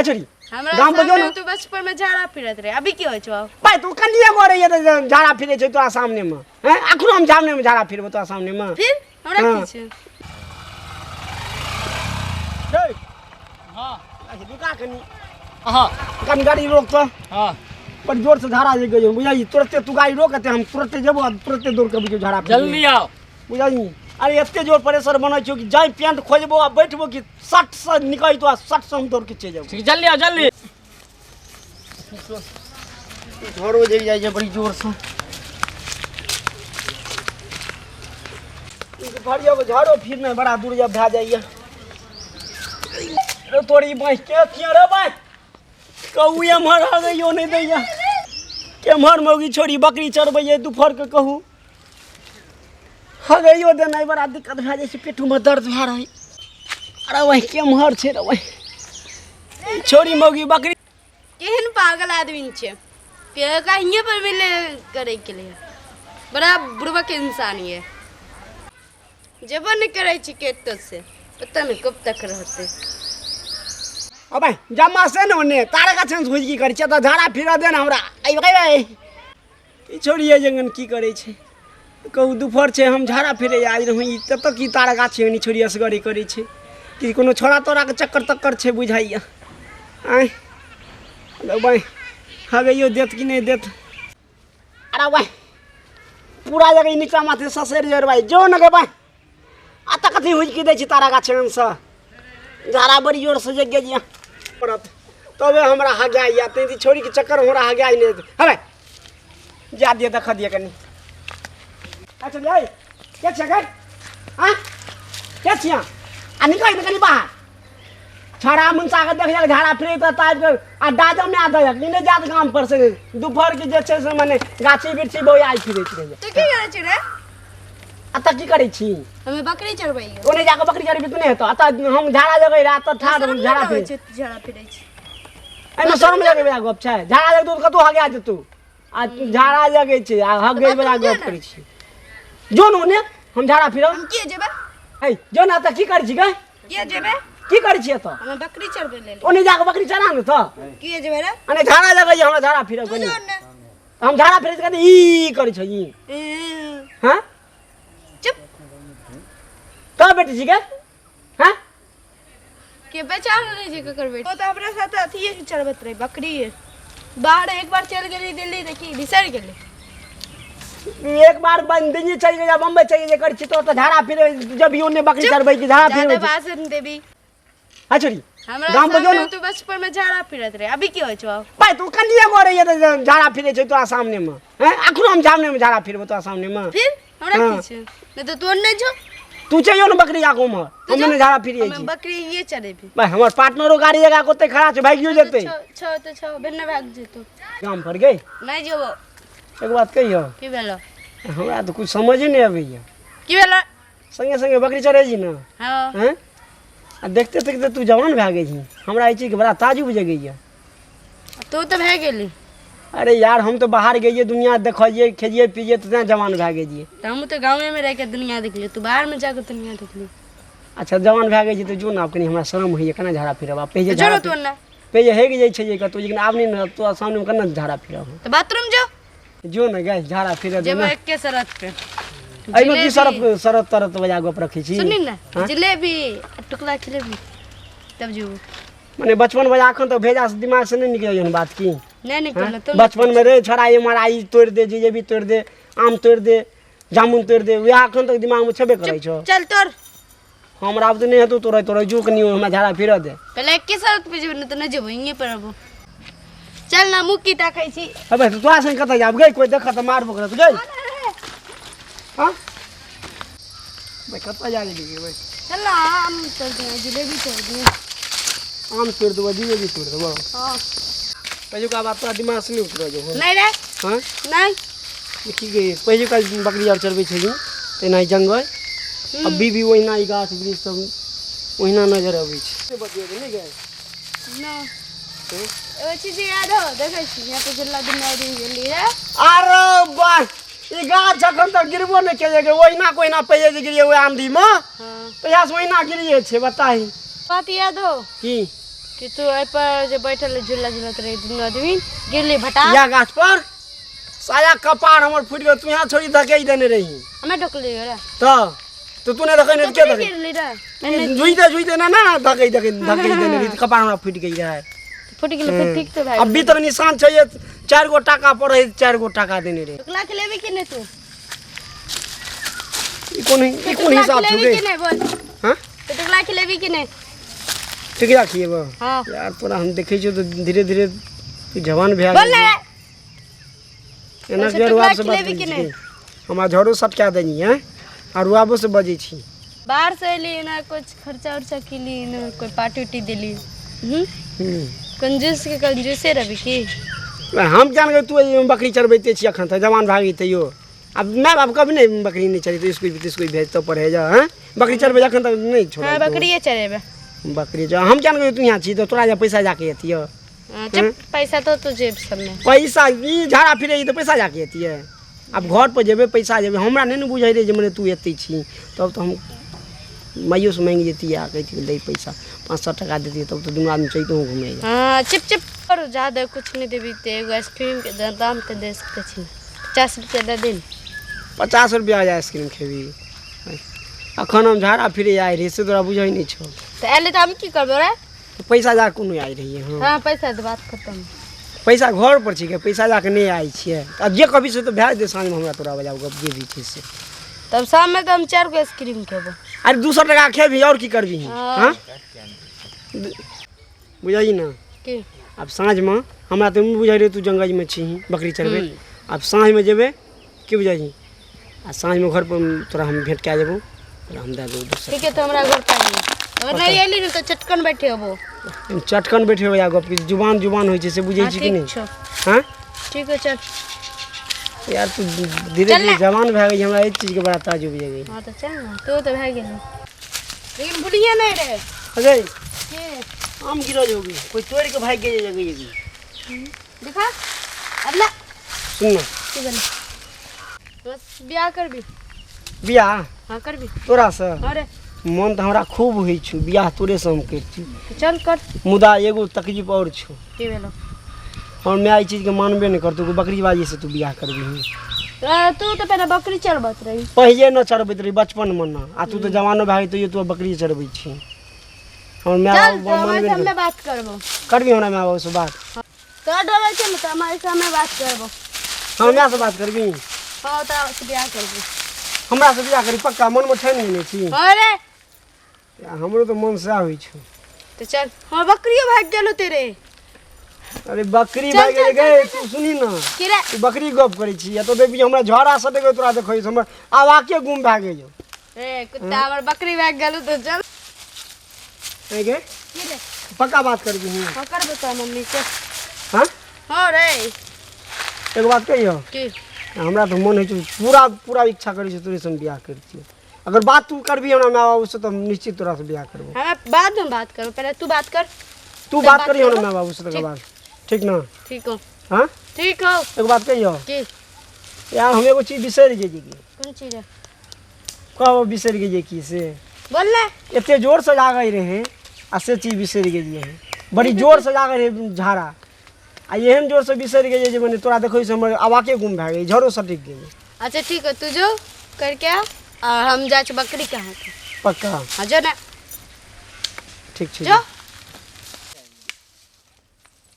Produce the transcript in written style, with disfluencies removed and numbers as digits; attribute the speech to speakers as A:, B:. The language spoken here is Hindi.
A: छोरी गांव बजो ना
B: तू बचपन में झाड़ा फिरत रहे अभी की हो छौ
A: भाई तू कनिया गोरे ये झाड़ा फिरे छै तोरा सामने में हैं अखनो हम सामने में झाड़ा फिरबो तोरा सामने में
B: फिर हमरा की छै
A: हां दुका कनी हां कनी गाड़ी रोक तो हां पर जोर से झाड़ा जे गयो बुझाई तुरंत तू गाड़ी रोकते हम तुरंत जेबो तुरंत दौड़ के बुझो झाड़ा
C: जल्दी आओ
A: बुझाई अरे एते जोर प्रेशर बनै छौ कि जाई पेंट खोजबो आ बैठबो कि 60 से निकल तो 60 से हम दौड़ के चले जाबो
C: ठीक जल्दी आओ जल्दी
A: झाड़ो जे जाय जे बड़ी जोर से भड़िया को झाड़ो फिरने बड़ा दूर जब भा जाइए रे तोरी बाई के थिया रे बाई कहू एमहर आ गइयो नहीं दैया केमहर मौगी छोड़ी बकरी चरबैये दुपहर के कहू हगइयो दे नहीं बड़ा दिक्कत भा जाय छै पेटू में दर्द भा रही अरे वही केमहर छै रे वही छोड़ी मौगी बकरी
B: केहन पागल आदमी छै के कहिए पर मिले करे के लिए बड़ा बुड़बक इंसान है जब न करे छी केत से पता नहीं कब तक रहते
A: अबे जम्मा से न ओने तारा का छन सोच की करै छै त झाड़ा फिरा दे न हमरा आई भाई ई छोड़िए जंगन की करै छै कहू दुपहर छै हम झाड़ा फिरे आज रहूँ ई तत की तारा गाछ छै छोड़ी असगरी करै छै कि कोनो छोड़ा तोड़ा के चक्कर तक्कर छै बुझाइया आय हेलो भाई हगइयो देत कि नहीं देत अरे भाई पूरा जगह नीचा माथे ससर जर भाई जो न गे भाई आता कथी हुई की दै छी तारा गाछ से झाड़ा बड़ी जोर से जग गया पड़त तबे हमरा हगाई या ते छोड़ी के चक्कर हमरा हगाई नहीं अरे जा दिए देख दिए कनी अच्छा ले के छगट हां के छिया आ निकल कनी बाहर छड़ा मुंसा के देख जा झाड़ा फिरे त ताज के आ दाजम में आ दया ने जात गांव पर से दोपहर के जे छै से माने गाछी बिरछी बोई आई फिरे छै
B: तो की करे छी रे
A: आता की करै छी
B: हमें बकरी चरबै
A: ओने जाके बकरी चरबै तू नहीं हेतो आता हम झाड़ा जगह रात ठाड़ झाड़ा फिरे
B: छी
A: एमे शर्म लगे बला गप छै झाड़ा जग तू कतौ हगा जतू आ झाड़ा जगे छै आ हगे बला गप करै छी जो न ओने हम झाड़ा फिरो
B: हम के जेबे
A: ए जो ना त की करै छी गे
B: के जेबे
A: की करै छी त
B: हमें बकरी चरबै ले
A: ओने जाके बकरी चरा न त
B: के जेबे रे
A: अने झाड़ा जगह हमरा झाड़ा फिरो कोनी हम झाड़ा फिरे त ई करै छ ई हां
B: चुप
A: का बेटी छी गे हां
B: के बेचार नहीं जे कर बेटी ओ त हमरा साथ अथी चरबत रहे बकरी बाहर एक बार चल गेली दिल्ली देखी बिसर गेली
A: एक बार दिल्ली चल गया बम्बई चल गया कर छी तो झाड़ा फिरे जब ओने बकरी चरबै की झाड़ा फिरे
B: ज्यादा भाषण देबी
A: हां छोड़ी
B: हमरा
A: गांव बजो ना
B: तू बचपन में झाड़ा फिरत रहे अभी की हो छौ
A: भाई तू कनिया गोरे ये झाड़ा फिरे छै तोरा सामने में हैं अखनो हम सामने में झाड़ा फिरबो तोरा सामने में
B: फिर हमरा की छै नहीं तो तोड़ नहीं छौ
A: तू चाहिए ना बकरी आगो में हमने झाड़ा फिरिए छी
B: हम बकरी ये चरेबी
A: भाई हमर पार्टनरो गाड़ी जगह कोते खड़ा छै भागियो जेते
B: छौ तो छौ बिना भाग जेतो
A: काम पर गई
B: नहीं जेबो
A: एक बात कहियो
B: की भेलो
A: हमरा तो कुछ समझ नहीं आबैया
B: की भेलो
A: संगे संगे बकरी चरे छी ना
B: हां
A: हैं आ देखते देखते तू जवान भए गई छी हमरा ई चीज के बड़ा ताजुब जगैया
B: तू तो भए गेली
A: अरे यार हम तो बाहर गइए दुनिया देखिए खेजिए पीजिए तो जवान भए गइए
B: तो हम तो गांव में रह के दुनिया देख ली तू बाहर में जाकर दुनिया देख ली
A: अच्छा जवान भए गई तो जो ना कनी हमरा शर्म होइए केना झाड़ा फिरब पहिले
B: चलो तू ना
A: पहिले हेग जाइ छै कतौ लेकिन आब नहीं ना तो सामने में केना झाड़ा फिरब
B: तो बाथरूम जो
A: जो ना गए झाड़ा फिरब
B: जब एक के शरत पे
A: आई में की शरत तरत बजा गप रखी छी
B: सुनी ना जलेबी टुकड़ा खिलेबी तब जो
A: माने बचपन में अखन तो भेजा से दिमाग से नहीं निकल बात की
B: नहीं निकल तो
A: बचपन में रे छोड़ा ये मराई तोड़ दे जिलेबी तोड़ दे आम तोड़ दे जामुन तोड़ दे वह अखन तक दिमाग में छबे करे छो
B: चल तोड़
A: हमरा अब तो नहीं हेतु तोरे तोरे जो कनी हमरा झाड़ा फिर दे
B: पहले एक के शरत पे जेब न तो न जेबो इंगे परबो चल ना मुक्की ताकै छी
A: अबे तो तोरा संग कत जाब गई कोई देख त मारबो करत गई हां भाई कत जा रही है भाई
B: चल ना आम तोड़ दे जलेबी तोड़ दे
A: आम तोड़ दो जिलेबी तोड़ दो
B: हां
A: पहले का बात तो दिमाग से नहीं उतर जो
B: नहीं रे
A: हां
B: नहीं
A: देखी गई पहले का बकरी आर चरबे छै ते नहीं जंगल अभी भी वहीना ई गाछ वृक्ष सब वहीना नजर आबै छै बतियो नहीं गए
B: ना ओ चीज याद हो देखै छी यहाँ पे जल्ला दुनिया दिन गेली रे
A: अरे बा ई गाछ अखन तक गिरबो नहीं केले के वहीना कोइना पहिले जे गिरिए ओइ आंधी में
B: हां
A: तो यहाँ से वहीना गिरिए छै बताही
B: बात याद हो
A: की
B: कि तू एहि पर जे बैठल झूला झूलत रही दुनू आदमी गिरली भटा
A: या गाछ पर साया कपार हमर फूट गयो, तू यहाँ छोड़ी धके देने रही
B: हमें ढोकली रे
A: तो तू ने धके नहीं के धके
B: गिरली रे
A: जुइते ना ना धके देने रही, कपार हमरा फूट गई रहे।
B: फुट गेल फिर ठीक तो भाई
A: अभी तक निशान छै, 4 गो टाका पर 4 गो टाका देने रे।
B: ढोकला के लेबी कि नहीं तू
A: ई कोन हिसाब छै
B: लेबी कि नहीं बोल
A: हां
B: तो ढोकला के लेबी कि नहीं
A: ठीक राखिए बा
B: हां
A: यार तोरा हम देखै छियो तो धीरे धीरे तू जवान भए
B: बोल ना
A: एना
B: अच्छा,
A: के रुआब से
B: ढोकला
A: बात
B: खिलेबी कि
A: नहीं
B: नहीं?
A: हमरा झड़ो सटका देनी है और रुआबो से बजै छी।
B: बाहर से अली ना कुछ खर्चा उर्चा केली ना कोई पार्टी उटी दिली कंजूस के कंजूसे रवि की
A: हम जान गए तू बकरी चरबैते छी अखन त जवान भागी तैयो अब मैं बाप कभी नहीं बकरी नहीं चरी तो इसको भेज तो पड़े जा हैं बकरी चरबे अखन तक नहीं छोड़
B: हां बकरिए चरेबे
A: बकरी जो हम जान गए तू यहाँ छी तो तोरा जा पैसा जाके एतियो
B: चुप पैसा तो तू जेब सब में
A: पैसा ई झाड़ा फिरे तो पैसा जाके एतिए अब घर पर जेबे पैसा जेबे हमरा नहीं बुझाई रे जे मने तू एते छी तब तो हम माइयो से मांग जेती आ कहती दे पैसा 500 टका देती तब तो दुनू आदमी चलते घूमे
B: हां चिप चिप करो ज्यादा कुछ नहीं देबी ते एगो आइसक्रीम के दाम ते दे सकते छी 50 रुपया दे दिन
A: 50 रुपया आइसक्रीम खेबी अखन हम झाड़ा फिरे आए रही से तोरा बुझाई नहीं छो
B: तो एले तो हम की करबो रे
A: तो पैसा जा कोनो आई रही है
B: हां पैसा दे बात खत्म
A: पैसा घर पर छी के पैसा जाके नहीं आई छिए अब जे कभी से तो भेज दे साँझ में हमरा तोरा बजाऊ गप जे भी छै से
B: तब शाम में तो हम 4 गो आइसक्रीम खेबो
A: अरे 200 टका खेबी और की करबी हां बुझाई ना
B: की
A: अब साँझ में हमरा तो बुझाई रे तू जंगल में छी बकरी चरबे अब साँझ में जेबे की बुझाई आ साँझ में घर पर तोरा हम भेंट कए देबो तोरा हम दे देबो 200
B: ठीक है तो हमरा घर पर आइए अगर नहीं एली न तो चटकन बैठे हबो
A: चटकन बैठे हो या गप की जुबान होय छै से बुझै छी कि नहीं हां
B: ठीक है चल
A: यार तू धीरे धीरे जवान भए गई हमरा एक चीज के बड़ा ताजुब भए गई
B: हां तो चल ना तो भए गेल लेकिन भूलिए नहीं रे
A: अजय
B: के
A: आम गिरल होगी कोई तोड़ के भाग गई जगह ये
B: देखा अल्लाह
A: सुन ना
B: की बन बस ब्याह करबी
A: बियाह
B: हां करबी
A: तोरा से
B: अरे
A: मन तो हमरा खूब होई छु बियाह तोरे से हम करती
B: तो चल कर
A: मुदा एगो तकलीफ और छु
B: की भेलो
A: और मैं आई चीज के मानबे नहीं करतो बकरीबाजी से तू बियाह करबी
B: तू तो पहले बकरी चरबत रही
A: पहिले न चरबैत रही बचपन में ना आ तू तो जवानो भए गई तो बकरी चरबै छी और मैं
B: चल तो
A: मानबे
B: हमारे
A: नहीं
B: सामने बात करबो
A: करबी हमरा मैं बाबू से बात
B: तो डरे छै न तो हमारे सामने बात करबो
A: हमरा से बात करबी
B: हां तो ब्याह करबो
A: हमरा से बियाह करी पक्का मन में ठान नहीं छी
B: अरे
A: हमरो तो मन से होई छु
B: तो चल हां बकरियो भाग गेलो तेरे
A: अरे बकरी
B: चल,
A: भाग
B: चल,
A: गए
B: चल,
A: तू सुनी ना
B: की रे
A: तू बकरी गप करै छी या तो देबी हमरा झोड़ा से देखो तोरा देखै छ हमर आवाके गुम भए गेल
B: ए कुत्ता हमर बकरी भाग गेलो तो चल
A: है गे
B: की रे
A: पक्का बात करबी
B: हां करबो तो मम्मी से
A: हां
B: हां रे
A: एक बात कहियो
B: की
A: हमरा तो मन है पूरा पूरा इच्छा करै छै तोरे से हम बियाह करती अगर बात तू करबी हमरा माँ बाबू से तो हम निश्चित तोरा से बियाह करबो
B: हम बाद में बात करो पहले तू बात कर
A: तू
B: तब
A: बात
B: बात
A: करी हमरा
B: करो।
A: माँ बाबू से तकर
B: ठीक।
A: बाद ठीक ना
B: ठीक हो
A: हां
B: ठीक हो
A: एक बात कहियो
B: की
A: यार हम एगो चीज बिसरि गेली
B: कौन चीज है
A: कहबो बिसरि गेलिए की से
B: बोल ले
A: एते जोर से जागै रहे आ से चीज बिसरि गेलिए है बड़ी जोर से जागै रहे झाड़ा आ एहन जोर से बिसरि गेलिए जे मने तोरा देखै से हमर आवाके गुम भए गेल झरो सटिक गेल
B: अच्छा ठीक है तू जो करके आ और हम जाच बकरी कहाँ
A: पक्का
B: हाँ जो ना
A: ठीक छै
B: जो